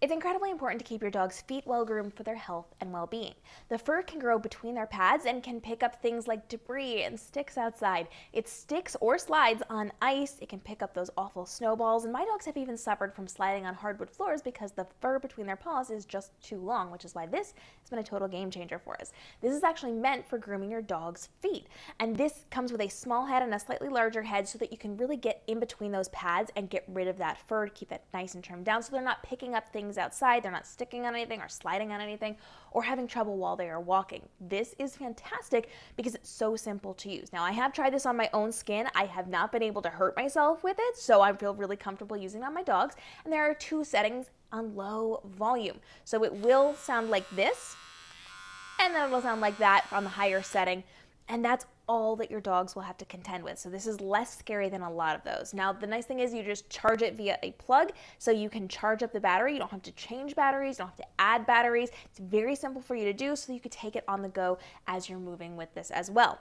It's incredibly important to keep your dog's feet well groomed for their health and well-being. The fur can grow between their pads and can pick up things like debris and sticks outside. It sticks or slides on ice. It can pick up those awful snowballs, and my dogs have even suffered from sliding on hardwood floors because the fur between their paws is just too long, which is why this has been a total game changer for us. This is actually meant for grooming your dog's feet, and this comes with a small head and a slightly larger head so that you can really get in between those pads and get rid of that fur to keep it nice and trimmed down so they're not picking up things outside, they're not sticking on anything or sliding on anything or having trouble while they are walking. This is fantastic because it's so simple to use. Now, I have tried this on my own skin. I have not been able to hurt myself with it, so I feel really comfortable using it on my dogs. And there are two settings on low volume. So it will sound like this, and then it'll sound like that on the higher setting. And that's all that your dogs will have to contend with. So this is less scary than a lot of those. Now, the nice thing is you just charge it via a plug, so you can charge up the battery. You don't have to change batteries, you don't have to add batteries. It's very simple for you to do, so you could take it on the go as you're moving with this as well.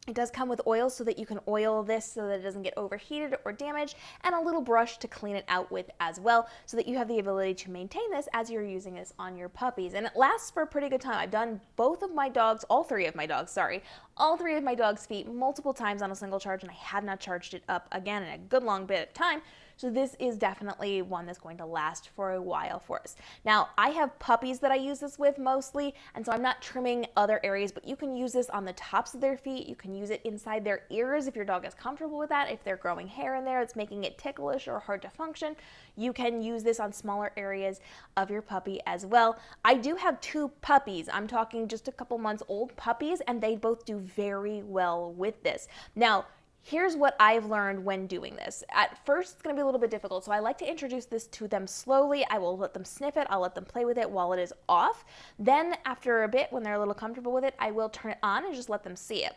It does come with oil so that you can oil this so that it doesn't get overheated or damaged, and a little brush to clean it out with as well so that you have the ability to maintain this as you're using this on your puppies. And it lasts for a pretty good time. I've done all three of my dogs' feet multiple times on a single charge, and I have not charged it up again in a good long bit of time. So this is definitely one that's going to last for a while for us. Now, I have puppies that I use this with mostly, and so I'm not trimming other areas, but you can use this on the tops of their feet. You can use it inside their ears if your dog is comfortable with that. If they're growing hair in there, it's making it ticklish or hard to function, you can use this on smaller areas of your puppy as well. I do have two puppies. I'm talking just a couple months old puppies, and they both do very well with this. Now, here's what I've learned when doing this. At first, it's going to be a little bit difficult, so I like to introduce this to them slowly. I will let them sniff it. I'll let them play with it while it is off. Then, after a bit, when they're a little comfortable with it, I will turn it on and just let them see it.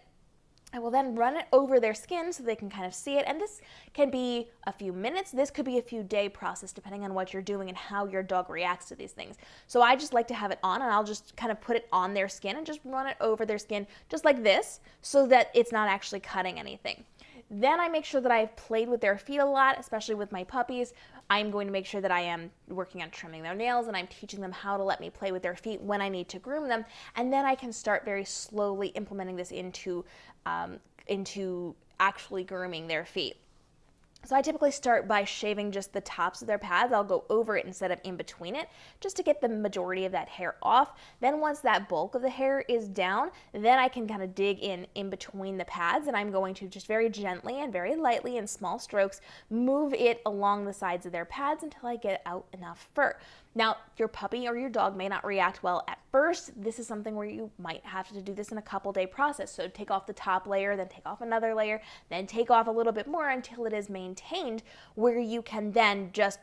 I will then run it over their skin so they can kind of see it, and this can be a few minutes. This could be a few day process depending on what you're doing and how your dog reacts to these things. So I just like to have it on, and I'll just kind of put it on their skin and just run it over their skin just like this so that it's not actually cutting anything. Then I make sure that I've played with their feet a lot, especially with my puppies. I'm going to make sure that I am working on trimming their nails, and I'm teaching them how to let me play with their feet when I need to groom them. And then I can start very slowly implementing this into actually grooming their feet. So I typically start by shaving just the tops of their pads. I'll go over it instead of in between it, just to get the majority of that hair off. Then once that bulk of the hair is down, then I can kind of dig in between the pads, and I'm going to just very gently and very lightly in small strokes move it along the sides of their pads until I get out enough fur. Now, your puppy or your dog may not react well at first. This is something where you might have to do this in a couple-day process. So take off the top layer, then take off another layer, then take off a little bit more until it is maintained, where you can then just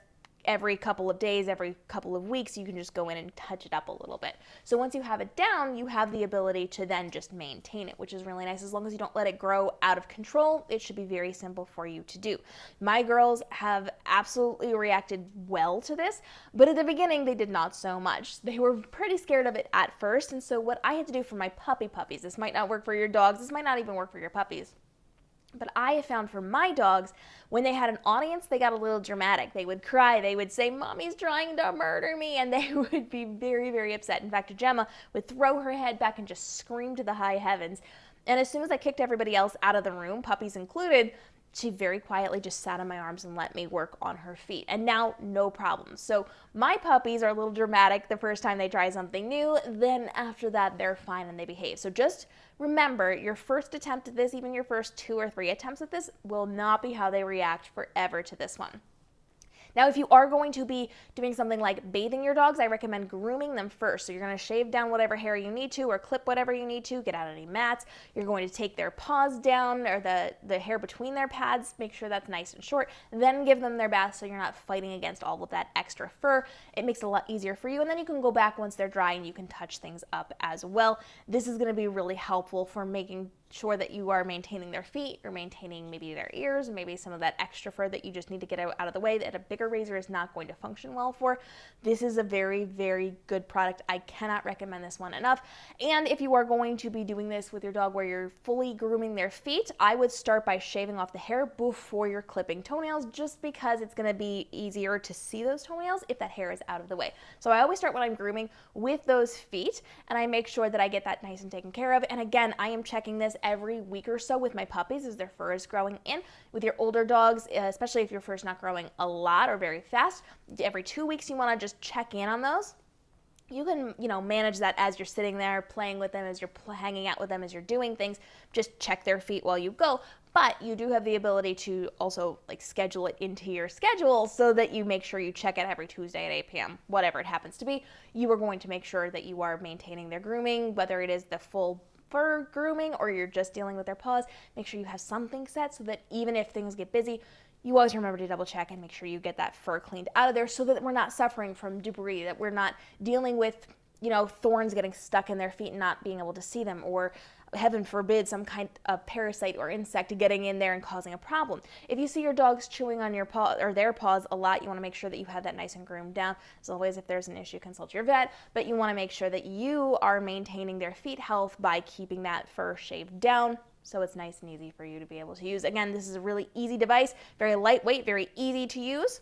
every couple of days, every couple of weeks, you can just go in and touch it up a little bit. So once you have it down, you have the ability to then just maintain it, which is really nice. As long as you don't let it grow out of control, it should be very simple for you to do. My girls have absolutely reacted well to this, but at the beginning, they did not so much. They were pretty scared of it at first, and so what I had to do for my puppies, this might not work for your dogs, this might not even work for your puppies, but I have found for my dogs, when they had an audience, they got a little dramatic. They would cry. They would say, "Mommy's trying to murder me," and they would be very, very upset. In fact, Gemma would throw her head back and just scream to the high heavens. And as soon as I kicked everybody else out of the room, puppies included, she very quietly just sat in my arms and let me work on her feet. And now, no problem. So my puppies are a little dramatic the first time they try something new. Then after that, they're fine and they behave. So just remember, your first attempt at this, even your first 2 or 3 attempts at this, will not be how they react forever to this one. Now, if you are going to be doing something like bathing your dogs, I recommend grooming them first. So you're going to shave down whatever hair you need to or clip whatever you need to, get out any mats. You're going to take their paws down or the hair between their pads, make sure that's nice and short, then give them their bath so you're not fighting against all of that extra fur. It makes it a lot easier for you, and then you can go back once they're dry and you can touch things up as well. This is going to be really helpful for making sure that you are maintaining their feet or maintaining maybe their ears, maybe some of that extra fur that you just need to get out of the way that a bigger razor is not going to function well for. This is a very, very good product. I cannot recommend this one enough. And if you are going to be doing this with your dog where you're fully grooming their feet, I would start by shaving off the hair before you're clipping toenails, just because it's going to be easier to see those toenails if that hair is out of the way. So I always start when I'm grooming with those feet, and I make sure that I get that nice and taken care of. And again, I am checking this every week or so with my puppies as their fur is growing in. With your older dogs, especially if your fur is not growing a lot or very fast, every 2 weeks you want to just check in on those. You can, manage that as you're sitting there playing with them, as you're hanging out with them, as you're doing things. Just check their feet while you go. But you do have the ability to also schedule it into your schedule so that you make sure you check it every Tuesday at 8 p.m., whatever it happens to be. You are going to make sure that you are maintaining their grooming, whether it is the full fur grooming or you're just dealing with their paws. Make sure you have something set so that even if things get busy, you always remember to double check and make sure you get that fur cleaned out of there so that we're not suffering from debris, that we're not dealing with, thorns getting stuck in their feet and not being able to see them, or heaven forbid, some kind of parasite or insect getting in there and causing a problem. If you see your dogs chewing on your paw or their paws a lot, you want to make sure that you have that nice and groomed down. As always, if there's an issue, consult your vet, but you want to make sure that you are maintaining their feet health by keeping that fur shaved down, so it's nice and easy for you to be able to use. Again, this is a really easy device, very lightweight, very easy to use.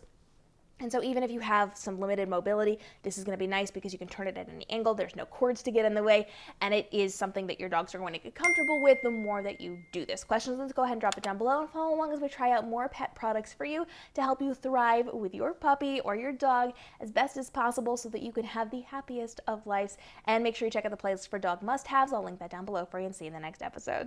And so even if you have some limited mobility, this is going to be nice because you can turn it at any angle. There's no cords to get in the way, and it is something that your dogs are going to get comfortable with the more that you do this. Questions, let's go ahead and drop it down below and follow along as we try out more pet products for you to help you thrive with your puppy or your dog as best as possible so that you can have the happiest of lives. And make sure you check out the playlist for dog must-haves. I'll link that down below for you and see you in the next episode.